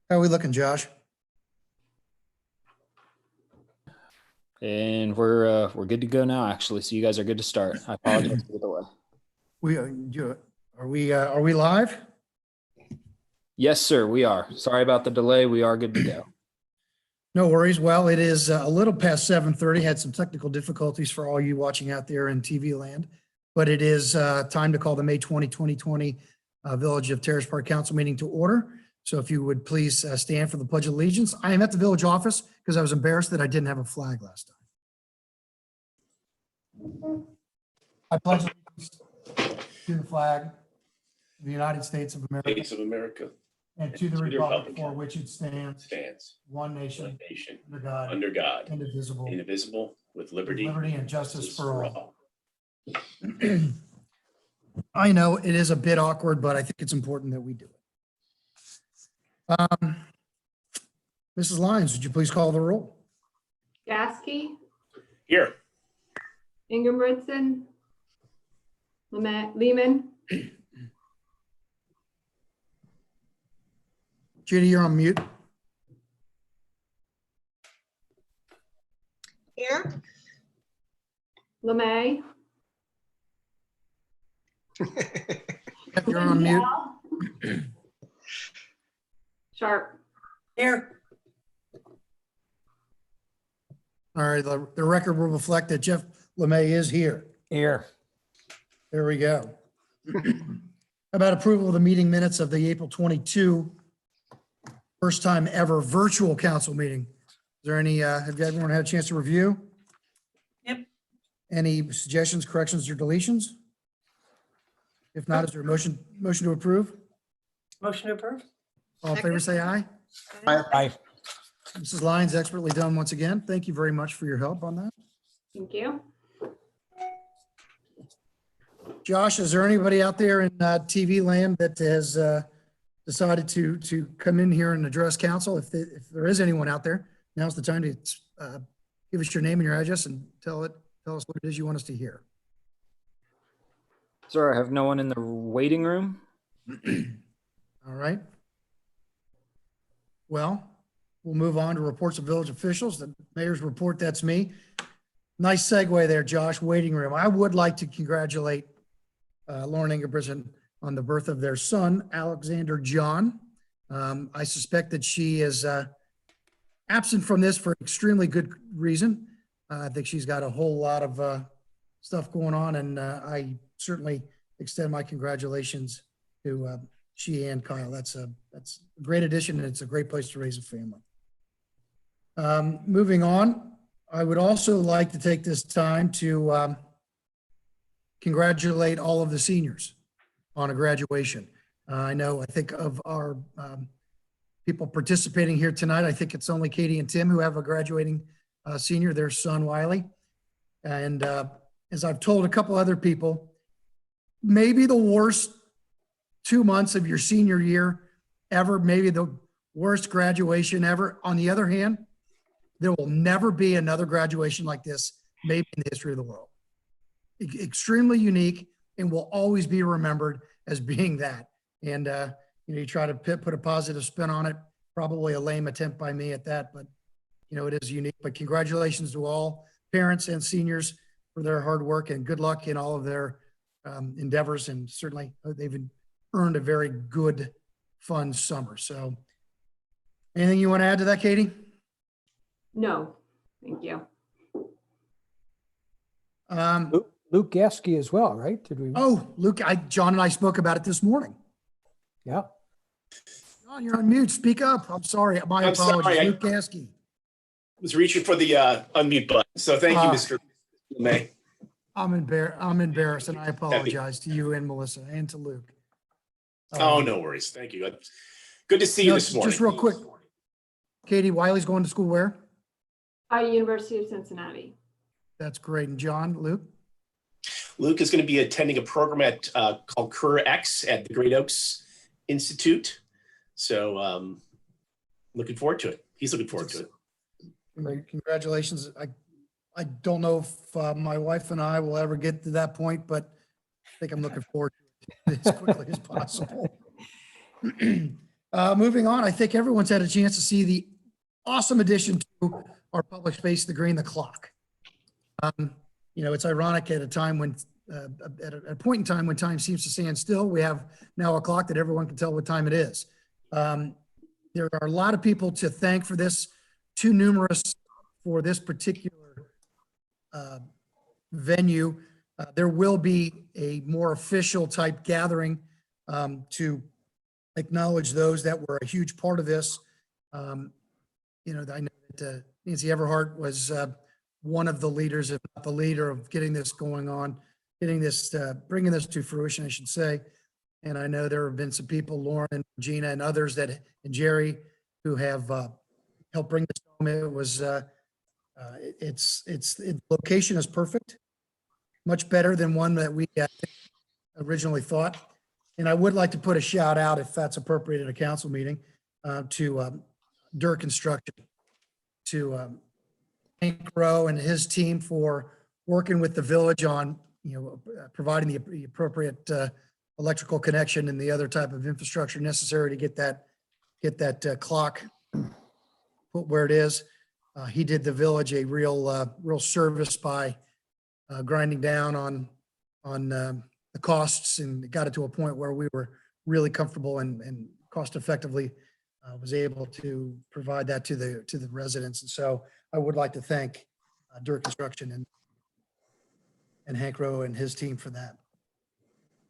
How are we looking, Josh? And we're good to go now, actually. So you guys are good to start. I apologize for the delay. Are we live? Yes, sir, we are. Sorry about the delay. We are good to go. No worries. Well, it is a little past 7:30. Had some technical difficulties for all you watching out there in TV land, but it is time to call the May 2020 Village of Terrace Park Council meeting to order. So if you would please stand for the Pledge of Allegiance. I am at the village office because I was embarrassed that I didn't have a flag last time. I pledge allegiance to the flag of the United States of America and to the republic for which it stands, one nation, under God, indivisible, with liberty and justice for all. I know it is a bit awkward, but I think it's important that we do it. Mrs. Lyons, would you please call the roll? Gasky, Here. Ingebrigtsen, Lehman, Judy, you're on mute. Here. LeMay. You're on mute. Sharp. Here. All right, the record will reflect that Jeff LeMay is here. Here. There we go. How about approval of the meeting minutes of the April 22, first time ever virtual council meeting? Is there any, have everyone had a chance to review? Yep. Any suggestions, corrections, or deletions? If not, is there a motion to approve? Motion to approve. All in favor, say aye. Aye. Mrs. Lyons, expertly done once again. Thank you very much for your help on that. Thank you. Josh, is there anybody out there in TV land that has decided to come in here and address council? If there is anyone out there, now's the time to give us your name and your address and tell us what it is you want us to hear. Sir, I have no one in the waiting room. All right. Well, we'll move on to reports of village officials. The mayor's report, that's me. Nice segue there, Josh, waiting room. I would like to congratulate Lauren Ingebrigtsen on the birth of their son, Alexander John. I suspect that she is absent from this for extremely good reason. I think she's got a whole lot of stuff going on, and I certainly extend my congratulations to she and Kyle. That's a great addition, and it's a great place to raise a family. Moving on, I would also like to take this time to congratulate all of the seniors on a graduation. I think of our people participating here tonight, I think it's only Katie and Tim who have a graduating senior, their son Wiley. And as I've told a couple other people, maybe the worst 2 months of your senior year ever, maybe the worst graduation ever. On the other hand, there will never be another graduation like this, maybe in the history of the world. Extremely unique and will always be remembered as being that. And, you try to put a positive spin on it, probably a lame attempt by me at that, but it is unique. But congratulations to all parents and seniors for their hard work, and good luck in all of their endeavors. And certainly they've earned a very good, fun summer. So anything you want to add to that, Katie? No, thank you. Luke Gasky as well, right? Did we? Oh, Luke, John and I spoke about it this morning. Yeah. John, you're on mute. Speak up. I'm sorry. My I'm apologies. sorry. Luke Gasky. Was reaching for the unmute button. So thank you, Mr. May. I'm embarrassed, and I apologize to you and Melissa and to Luke. Oh, no worries. Thank you. Good to see you this morning. Just real quick, Katie, Wiley's going to school where? University of Cincinnati. That's great. And John, Luke? Luke is going to be attending a program at called Career X at the Great Oaks Institute. So looking forward to it. He's looking forward to it. Great. Congratulations. I don't know if my wife and I will ever get to that point, but I think I'm looking forward to it as quickly as possible. Moving on, I think everyone's had a chance to see the awesome addition to our public space, the green, the clock. It's ironic at a time when, at a point in time when time seems to stand still, we have now a clock that everyone can tell what time it is. There are a lot of people to thank for this, too numerous for this particular venue. There will be a more official type gathering to acknowledge those that were a huge part of this. I know that Nancy Everhart was one of the leaders, if not the leader, of getting this going on, getting this, bringing this to fruition, I should say. And I know there have been some people, Lauren and Gina and others and Jerry, who have helped bring this home. It was, the location is perfect, much better than one that we originally thought. And I would like to put a shout out, if that's appropriate at a council meeting, to Dirk Construction, to Hank Rowe and his team for working with the village on, providing the appropriate electrical connection and the other type of infrastructure necessary to get that clock put where it is. He did the village a real service by grinding down on the costs, and got it to a point where we were really comfortable and cost effectively was able to provide that to the residents. And so I would like to thank Dirk Construction and Hank Rowe and his team for that.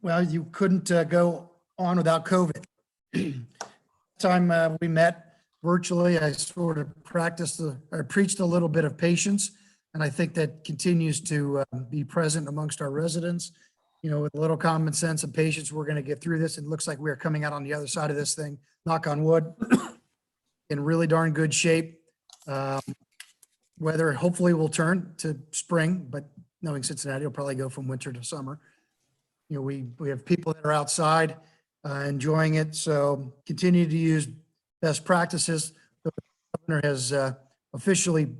Well, you couldn't go on without COVID. Time we met virtually, I sort of I preached a little bit of patience, and I think that continues to be present amongst our residents. With a little common sense and patience, we're going to get through this. It looks like we're coming out on the other side of this thing, knock on wood, in really darn good shape. Weather hopefully will turn to spring, but knowing Cincinnati, will probably go from winter to summer. We have people that are outside enjoying it. So continue to use best practices. The governor has officially,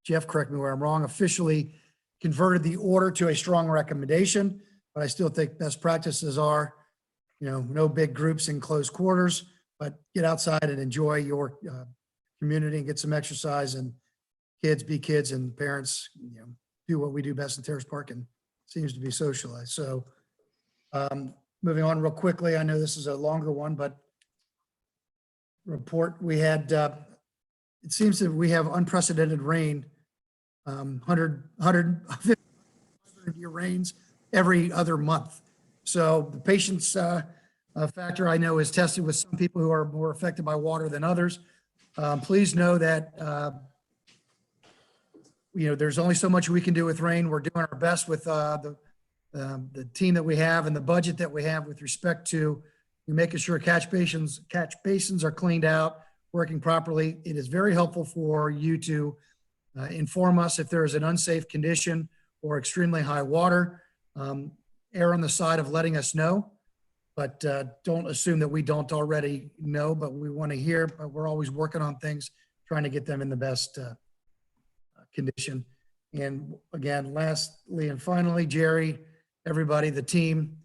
Jeff, correct me where I'm wrong, officially converted the order to a strong recommendation. But I still think best practices are, no big groups in close quarters, but get outside and enjoy your community and get some exercise, and kids be kids, and parents, do what we do best in Terrace Park, and seems to be socialized. So moving on real quickly, I know this is a longer one, but report we had, it seems that we have unprecedented rain, 150 year rains every other month. So the patience factor, I know, is tested with some people who are more affected by water than others. Please know that, there's only so much we can do with rain. We're doing our best with the team that we have and the budget that we have with respect to making sure catch basins are cleaned out, working properly. It is very helpful for you to inform us if there is an unsafe condition or extremely high water. Err on the side of letting us know, but don't assume that we don't already know, but we want to hear. But we're always working on things, trying to get them in the best condition. And again, lastly and finally, Jerry, everybody, the team,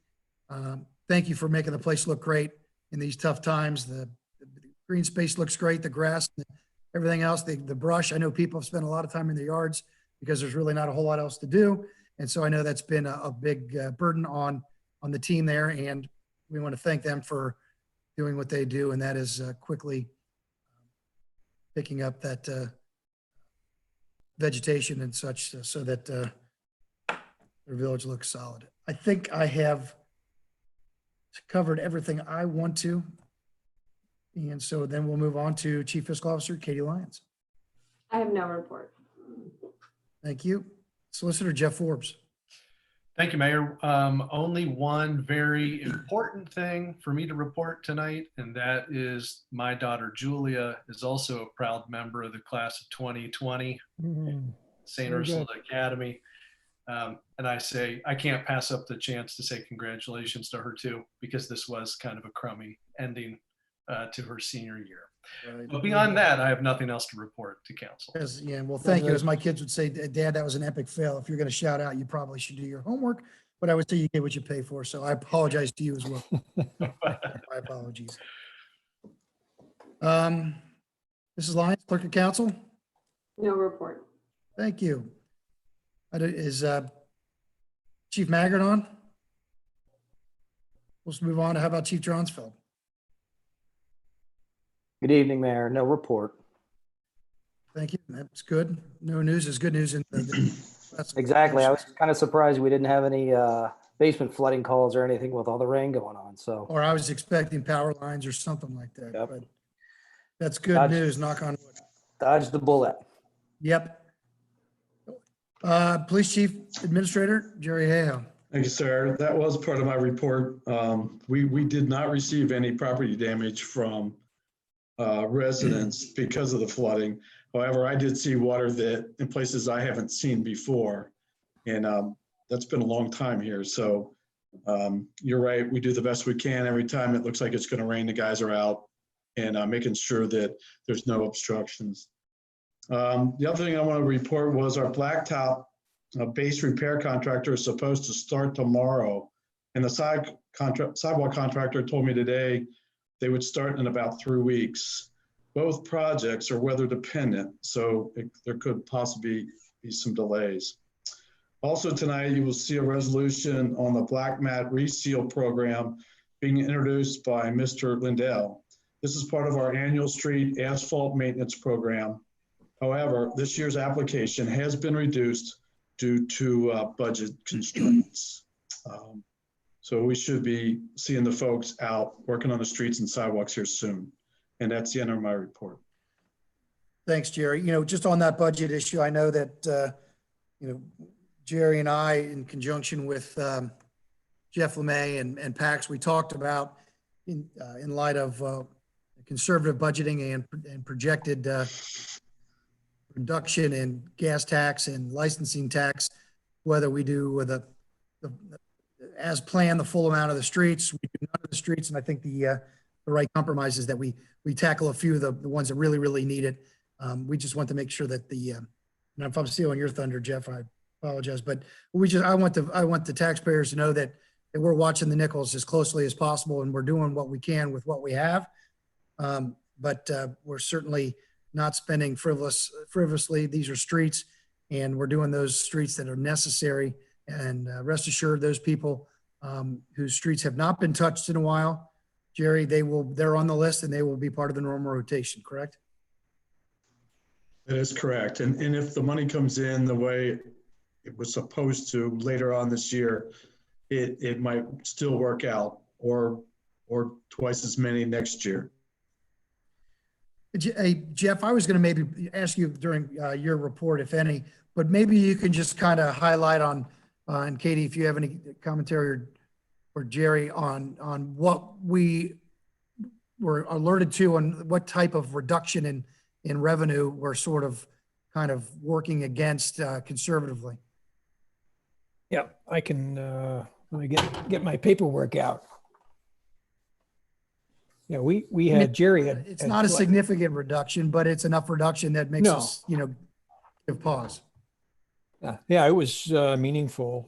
thank you for making the place look great in these tough times. The green space looks great, the grass, everything else, the brush. I know people have spent a lot of time in their yards because there's really not a whole lot else to do. And so I know that's been a big burden on the team there. And we want to thank them for doing what they do. And that is quickly picking up that vegetation and such so that their village looks solid. I think I have covered everything I want to. And so then we'll move on to Chief Fiscal Officer Katie Lyons. I have no report. Thank you. Solicitor Jeff Forbes. Thank you, Mayor. Only one very important thing for me to report tonight, and that is my daughter Julia is also a proud member of the class of 2020, St. Very Ursula good. Academy. And I can't pass up the chance to say congratulations to her too, because this was kind of a crummy ending to her senior year. But beyond that, I have nothing else to report to council. Yeah, well, thank you. As my kids would say, Dad, that was an epic fail. If you're going to shout out, you probably should do your homework. But I would say you get what you pay for. So I apologize to you as well. My apologies. Mrs. Lyons, Clerk of Council, No report. thank you. Is Chief Maggard on? Let's move on to how about Chief Dronsfeld? Good evening, Mayor. No report. Thank you. That's good. No news is good news. Exactly. I was kind of surprised we didn't have any basement flooding calls or anything with all the rain going on. So Or I was expecting power lines or something like that, Yep. but that's good Dodge- news, knock on wood. dodged the bullet. Yep. Police Chief Administrator Jerry Hayhoe. Thank you, sir. That was part of my report. We did not receive any property damage from residents because of the flooding. However, I did see water that in places I haven't seen before. And that's been a long time here. So you're right. We do the best we can. Every time it looks like it's going to rain, the guys are out and making sure that there's no obstructions. The other thing I want to report was our blacktop base repair contractor is supposed to start tomorrow. And the sidewalk contractor told me today they would start in about 3 weeks. Both projects are weather dependent, so there could possibly be some delays. Also tonight, you will see a resolution on the black mat reseal program being introduced by Mr. Lindell. This is part of our annual street asphalt maintenance program. However, this year's application has been reduced due to budget constraints. So we should be seeing the folks out working on the streets and sidewalks here soon. And that's the end of my report. Thanks, Jerry. Just on that budget issue, I know that, Jerry and I, in conjunction with Jeff LeMay and Pax, we talked about in light of conservative budgeting and projected reduction in gas tax and licensing tax, whether we do with as planned, the full amount of the streets, we do none of the streets. And I think the right compromise is that we tackle a few of the ones that really, really need it. We just want to make sure that and if I'm stealing your thunder, Jeff, I apologize, but I want the taxpayers to know that we're watching the nickels as closely as possible and we're doing what we can with what we have. But we're certainly not spending frivolously. These are streets and we're doing those streets that are necessary. And rest assured, those people whose streets have not been touched in a while, Jerry, they're on the list and they will be part of the normal rotation, correct? That is correct. And if the money comes in the way it was supposed to later on this year, it might still work out or twice as many next year. Hey, Jeff, I was going to maybe ask you during your report, if any, but maybe you can just kind of highlight on, and Katie, if you have any commentary or Jerry on what we were alerted to and what type of reduction in revenue we're sort of kind of working against conservatively. Yeah, I can, let me get my paperwork out. Yeah, we had Jerry had. It's not a significant reduction, but it's enough reduction that makes No. us, give pause. Yeah, it was meaningful.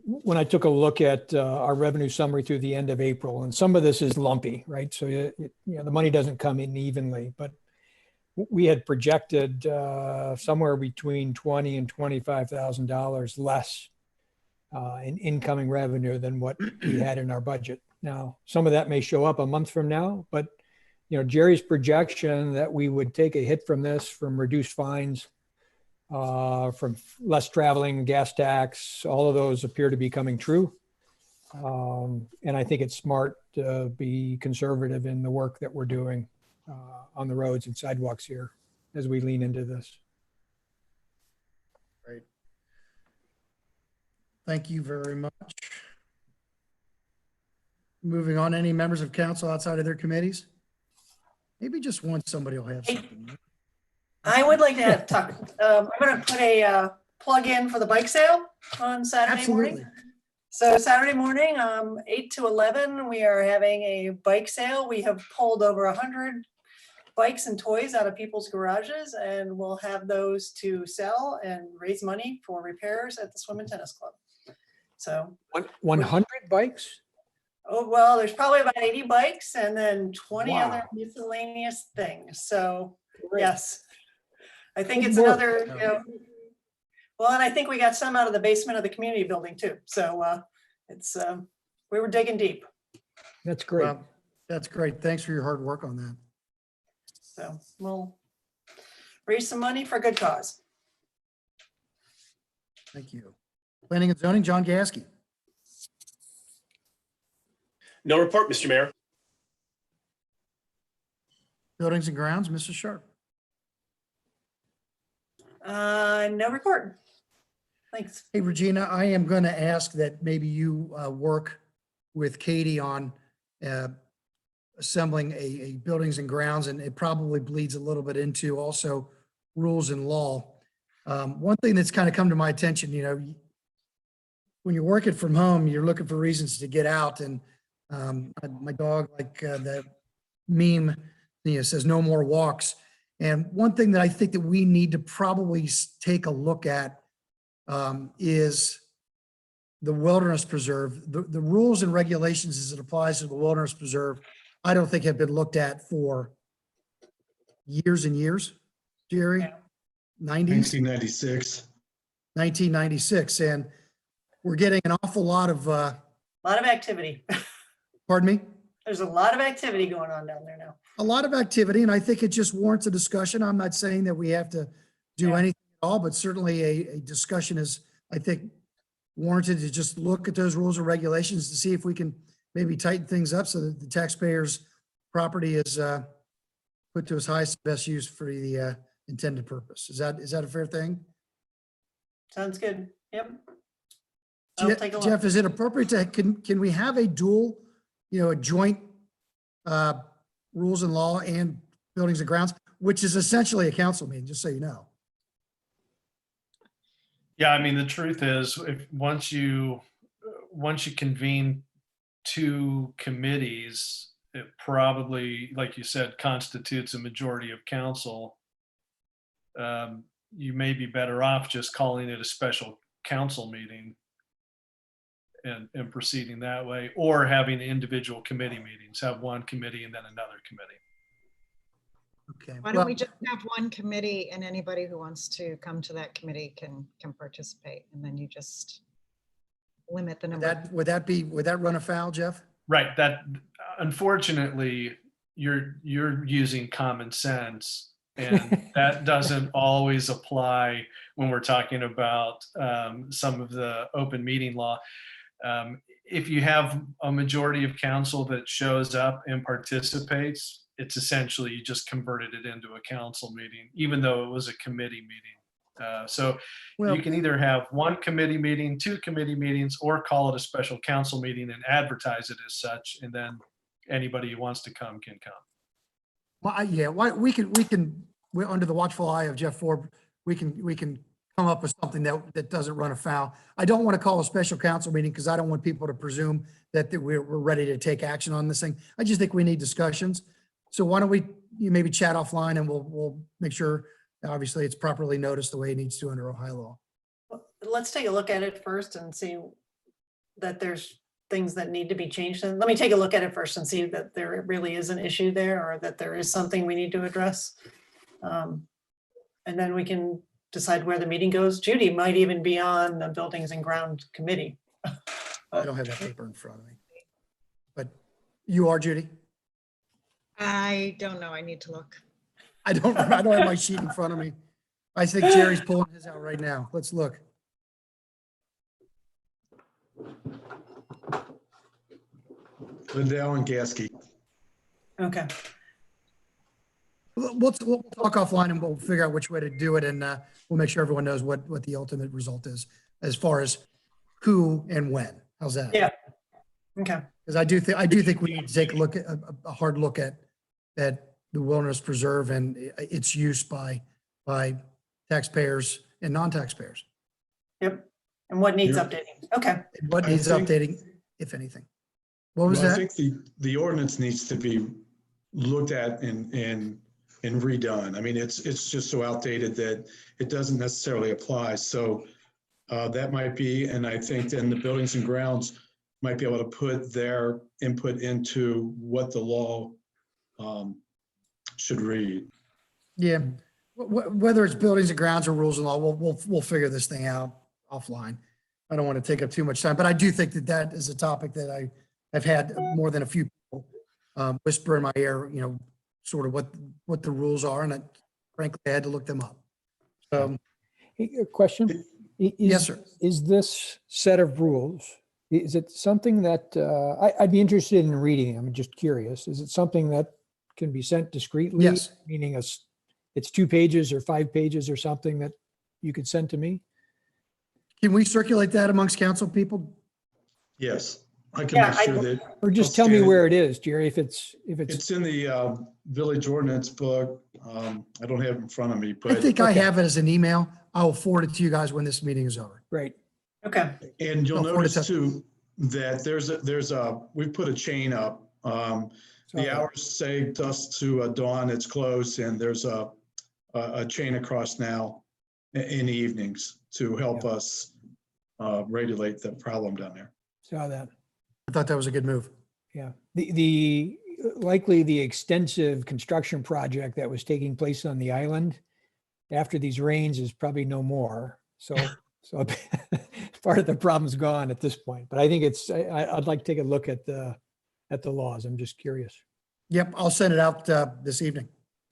When I took a look at our revenue summary through the end of April, and some of this is lumpy, right? So the money doesn't come in evenly, but we had projected somewhere between $20,000 and $25,000 less in incoming revenue than what we had in our budget. Now, some of that may show up a month from now, but Jerry's projection that we would take a hit from this, from reduced fines, from less traveling, gas tax, all of those appear to be coming true. And I think it's smart to be conservative in the work that we're doing on the roads and sidewalks here as we lean into this. Great. Thank you very much. Moving on, any members of council outside of their committees? Maybe just one, somebody will have something. I would like to talk, I'm going to put a plug in for the bike sale on Saturday morning. Absolutely. So Saturday morning, 8 to 11, we are having a bike sale. We have pulled over 100 bikes and toys out of people's garages, and we'll have those to sell and raise money for repairs at the Swim and Tennis Club. So 100 bikes? Oh, well, there's probably about 80 bikes and then 20 other Wow. miscellaneous things. So, Great. yes. I think Good it's work. another, well, and I think we got some out of the basement of the community building too. So it's, we were digging deep. That's great. Well, that's great. Thanks for your hard work on that. So we'll raise some money for a good cause. Thank you. Planning and zoning, John Gasky. No report, Mr. Mayor. Buildings and grounds, Mrs. Sharp. No report. Thanks. Hey, Regina, I am going to ask that maybe you work with Katie on assembling a buildings and grounds, and it probably bleeds a little bit into also rules and law. One thing that's kind of come to my attention, you know, when you're working from home, you're looking for reasons to get out, and my dog, like the meme, you know, says no more walks. And one thing that I think that we need to probably take a look at is the wilderness preserve. The rules and regulations as it applies to the wilderness preserve, I don't think have been looked at for years and years, Jerry. Yeah. 90s, 1996. 1996. And we're getting an awful lot of, A lot of activity. pardon me? There's a lot of activity going on down there now. A lot of activity, and I think it just warrants a discussion. I'm not saying that we have to do Yeah. anything at all, but certainly a discussion is, I think, warranted to just look at those rules and regulations to see if we can maybe tighten things up so that the taxpayers' property is put to its highest best use for the intended purpose. Is that a fair thing? Sounds good. Yep. I'll take a look. Jeff, is it appropriate to, can we have a dual, you know, a joint rules and law and buildings and grounds, which is essentially a council meeting, just so you know? Yeah, I mean, the truth is, once you convene two committees, it probably, like you said, constitutes a majority of council. You may be better off just calling it a special council meeting and proceeding that way, or having individual committee meetings, have one committee and then another committee. Okay. Why well, don't we just have one committee and anybody who wants to come to that committee can participate, and then you just limit the number. would that run afoul, Jeff? Right. That, unfortunately, you're using common sense, and that doesn't always apply when we're talking about some of the open meeting law. If you have a majority of council that shows up and participates, it's essentially you just converted it into a council meeting, even though it was a committee meeting. So Well, you can either have one committee meeting, two committee meetings, or call it a special council meeting and advertise it as such, and then anybody who wants to come can come. well, yeah, we can, we're under the watchful eye of Jeff Ford, we can come up with something that doesn't run afoul. I don't want to call a special council meeting because I don't want people to presume that we're ready to take action on this thing. I just think we need discussions. So why don't you maybe chat offline, and we'll make sure, obviously, it's properly noticed the way it needs to under Ohio law. Let's take a look at it first and see that there's things that need to be changed. And let me take a look at it first and see that there really is an issue there, or that there is something we need to address. And then we can decide where the meeting goes. Judy might even be on the Buildings and Ground Committee. I don't have that paper in front of me. But you are, Judy? I don't know. I need to look. I don't have my sheet in front of me. I think Jerry's pulling his out right now. Let's look. Liddell and Gasky. Okay. We'll talk offline and we'll figure out which way to do it, and we'll make sure everyone knows what the ultimate result is as far as who and when. How's that? Yeah. Okay. Because I do think we need to take a look at a hard look at the wilderness preserve and its use by taxpayers and non-taxpayers. Yep. And what needs Yeah. updating? Okay. And what I needs think- updating, if anything. What was Well, I that? think the ordinance needs to be looked at and redone. I mean, it's just so outdated that it doesn't necessarily apply. So that might be, and I think then the buildings and grounds, might be able to put their input into what the law should read. Yeah, whether it's buildings and grounds or rules and law, we'll figure this thing out offline. I don't want to take up too much time, but I do think that that is a topic that I've had more than a few people whisper in my ear, you know, sort of what the rules are, and frankly, I had to look them up. So, Hey, a question? yes, sir. Is this set of rules, is it something that, I'd be interested in reading? I'm just curious. Is it something that can be sent discreetly? Yes. Meaning it's 2 pages or 5 pages or something that you could send to me? Can we circulate that amongst council people? Yes, I can Yeah, make sure that. Or just I'll tell me scan it. where it is, Jerry, if it's, It's in the village ordinance book. I don't have it in front of me, I but, think I okay. have it as an email. I will forward it to you guys when this meeting is over. right. Okay. and you'll No, 40 notice too, that we've put a chain up. The So, hours say dusk to dawn, it's close, and there's a chain across now in the evenings to help us regulate the problem down there. Saw that. I thought that was a good move. Yeah. The likely the extensive construction project that was taking place on the island after these rains is probably no more. So part of the problem's gone at this point, but I think I'd like to take a look at the laws. I'm just curious. Yep, I'll send it out this evening.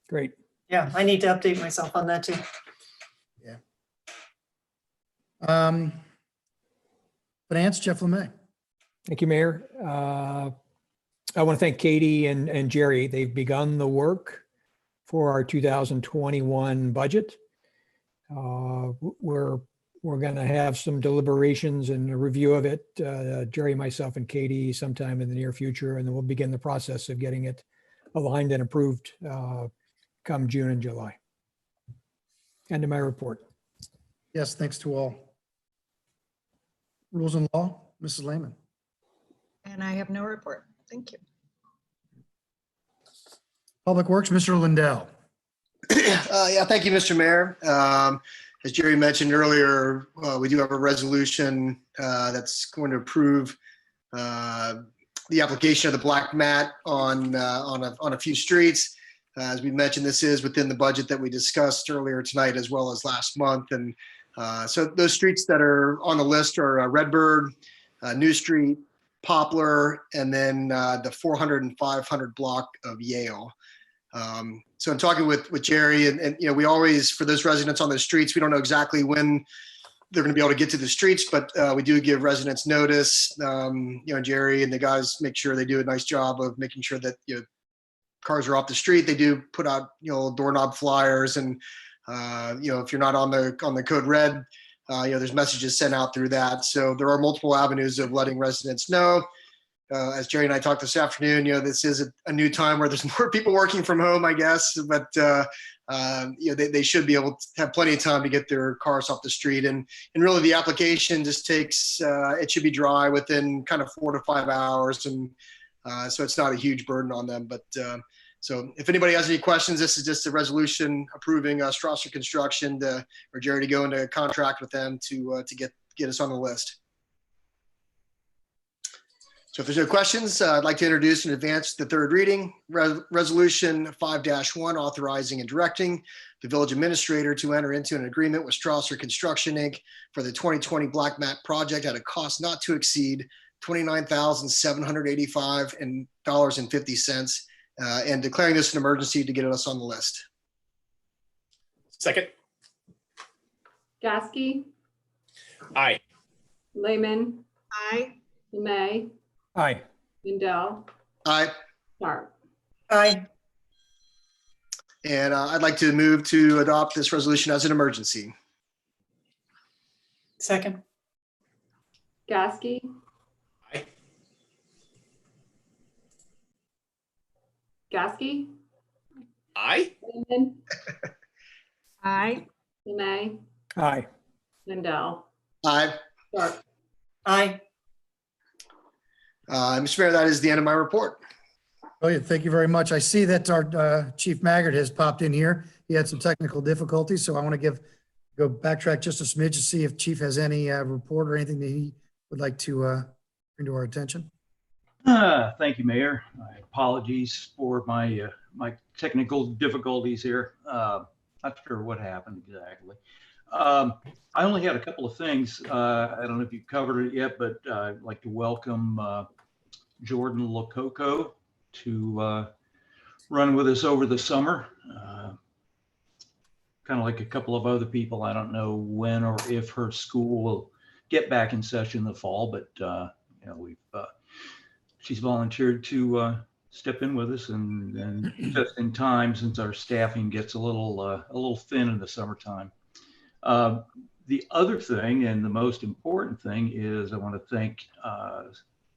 Great. Yeah, I need to update myself on that too. Finance, Jeff Lemay. Thank you, Mayor. I want to thank Katie and Jerry. They've begun the work for our 2021 budget. We're going to have some deliberations and a review of it, Jerry, myself, and Katie sometime in the near future, and then we'll begin the process of getting it aligned and approved come June and July. End of my report. Yes, thanks to all. Rules and law, Mrs. Lehman. And I have no report. Thank you. Public Works, Mr. Lindell. Yeah, thank you, Mr. Mayor. As Jerry mentioned earlier, we do have a resolution that's going to approve the application of the black mat on a few streets. As we mentioned, this is within the budget that we discussed earlier tonight as well as last month. And so those streets that are on the list are Redbird, New Street, Poplar, and then the 400 and 500 block of Yale. So I'm talking with Jerry, and you know, we always, for those residents on the streets, we don't know exactly when they're going to be able to get to the streets, but we do give residents notice. You know, Jerry and the guys make sure they do a nice job of making sure that, you know, cars are off the street. They do put out, you know, doorknob flyers, and you know, if you're not on the code red, you know, there's messages sent out through that. So there are multiple avenues of letting residents know. As Jerry and I talked this afternoon, you know, this is a new time where there's more people working from home, I guess, but you know, they should be able to have plenty of time to get their cars off the street. And really the application just takes, it should be dry within kind of 4 to 5 hours. And so it's not a huge burden on them. But so if anybody has any questions, this is just a resolution approving Strasser Construction or Jerry to go into contract with them to get us on the list. So if there's no questions, I'd like to introduce and advance the third reading, Resolution 5-1, authorizing and directing the village administrator to enter into an agreement with Strasser Construction, Inc. for the 2020 Black Mat project at a cost not to exceed $29,785.50, and declaring this an emergency to get us on the list. Second. Gasky, Aye. Lehman, Aye. Lemay, Aye. Lindell, Aye. Sharp. Aye. And I'd like to move to adopt this resolution as an emergency. Second. Gasky, Aye. Gasky, Aye. Lehman, Aye. Lemay, Aye. Lindell, Aye. Sharp. Aye. Mr. Mayor, that is the end of my report. Brilliant. Thank you very much. I see that our Chief Maggard has popped in here. He had some technical difficulties, so I want to go backtrack just a smidge to see if Chief has any report or anything that he would like to to our attention. Thank you, Mayor. My apologies for my my technical difficulties here. Not sure what happened exactly. I only had a couple of things. I don't know if you covered it yet, but I'd like to welcome Jordan Lococo to run with us over the summer. Kind of like a couple of other people. I don't know when or if her school will get back in session in the fall, but you know, she's volunteered to step in with us, and just in time since our staffing gets a little thin in the summertime. The other thing, and the most important thing, is I want to thank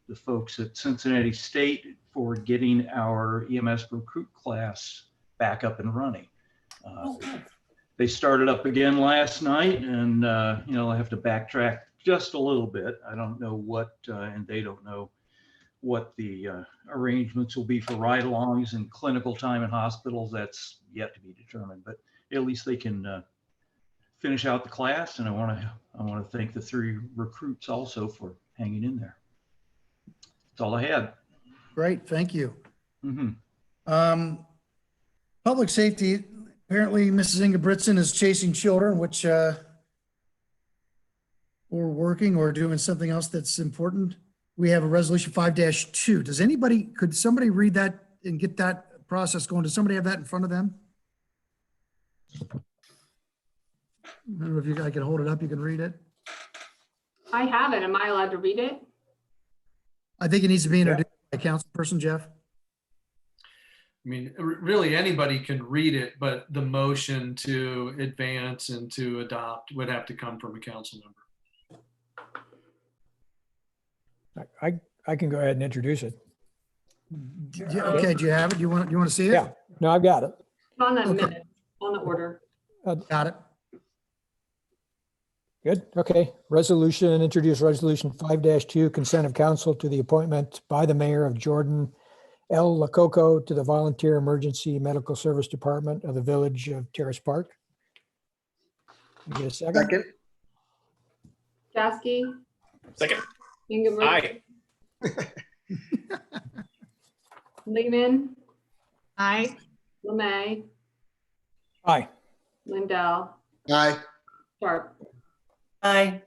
the folks at Cincinnati State for getting our EMS recruit class back up and running. They started up again last night, and you know, I have to backtrack just a little bit. I don't know what, and they don't know what the arrangements will be for ride-alongs and clinical time in hospitals. That's yet to be determined, but at least they can finish out the class. And I want to thank the 3 recruits also for hanging in there. That's all I had. Great, thank you. Mm-hmm. Public safety, apparently Mrs. Ingebrigtsen is chasing children, which or working or doing something else that's important. We have a resolution 5-2. Could somebody read that and get that process going? Does somebody have that in front of them? I don't know if I can hold it up, you can read it. I have it. Am I allowed to read it? I think it needs to be introduced by councilperson Jeff. I mean, really anybody can read it, but the motion to advance and to adopt would have to come from a council member. I can go ahead and introduce it. Okay, do you have it? You want to see it? Yeah, no, I've got it. On the Okay. minute, on the order. Got it. Good. Okay. Introduce resolution 5-2, consent of council to the appointment by the mayor of Jordan L. Lococo to the Volunteer Emergency Medical Service Department of the Village of Terrace Park. Can you get a second? Second. Gasky, Second. Ingebrigtsen, Aye. Lehman, Aye. Lemay, Aye. Lindell, Aye. Sharp. Aye.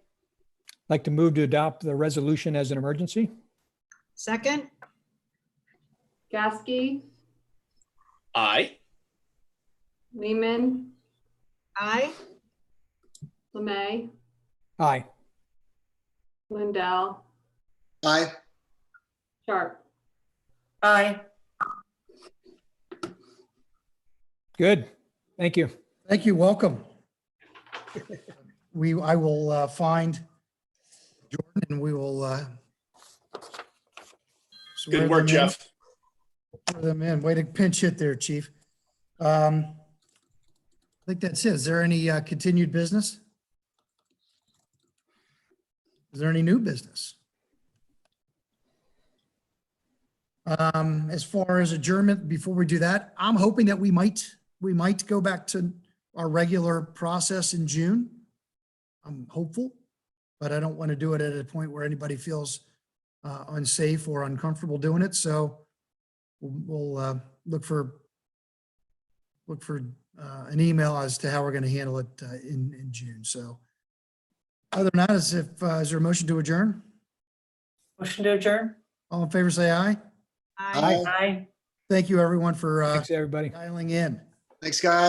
Like to move to adopt the resolution as an emergency. Second. Gasky, Aye. Lehman, Aye. Lemay, Aye. Lindell, Aye. Sharp. Aye. Good. Thank you. Thank you, welcome. I will find Jordan and we will swear Good work, them in. Jeff. Swear them in. Way to pinch hit there, chief. I think that's it. Is there any continued business? Is there any new business? As far as adjournment, before we do that, I'm hoping that we might go back to our regular process in June. I'm hopeful, but I don't want to do it at a point where anybody feels unsafe or uncomfortable doing it. So we'll look for an email as to how we're going to handle it in June. So other than that, is there a motion to adjourn? Motion to adjourn? All in favor, say aye. Aye. Aye. Thank you, everyone, for Thanks, everybody. dialing in. Thanks, guys.